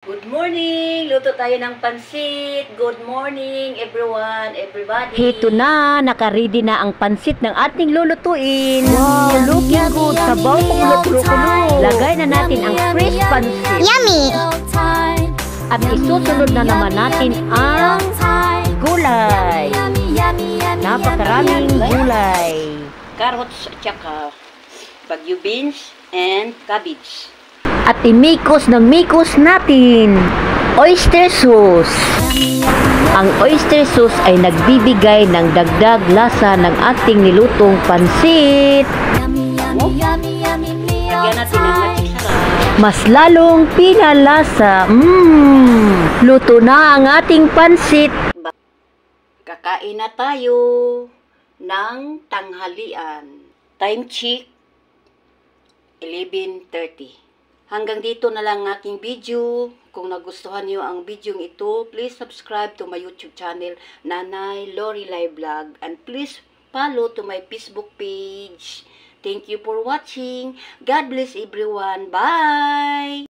Good morning! Luto tayo ng pansit. Good morning everyone, everybody. Heto na, nakaready na ang pansit ng ating lulutuin. Wow, looking good. Sabaw kulo-kulo. Lagay na natin ang fresh pansit. Yummy! At isusunod na naman natin ang gulay. Napakaraming gulay. Carrots at saka bagyo beans and cabbage. At imikos ng mikos natin. Oyster sauce. Ang oyster sauce ay nagbibigay ng dagdag lasa ng ating nilutong pansit. Lagyan natin ng magic sarap. Mas lalong pinalasa. Luto na ang ating pansit. Kakain na tayo ng tanghalian. Time check 11:30. Hanggang dito na lang ang aking video. Kung nagustuhan niyo ang video ito, please subscribe to my YouTube channel, Nanay Lorelai Vlog. And please follow to my Facebook page. Thank you for watching. God bless everyone. Bye!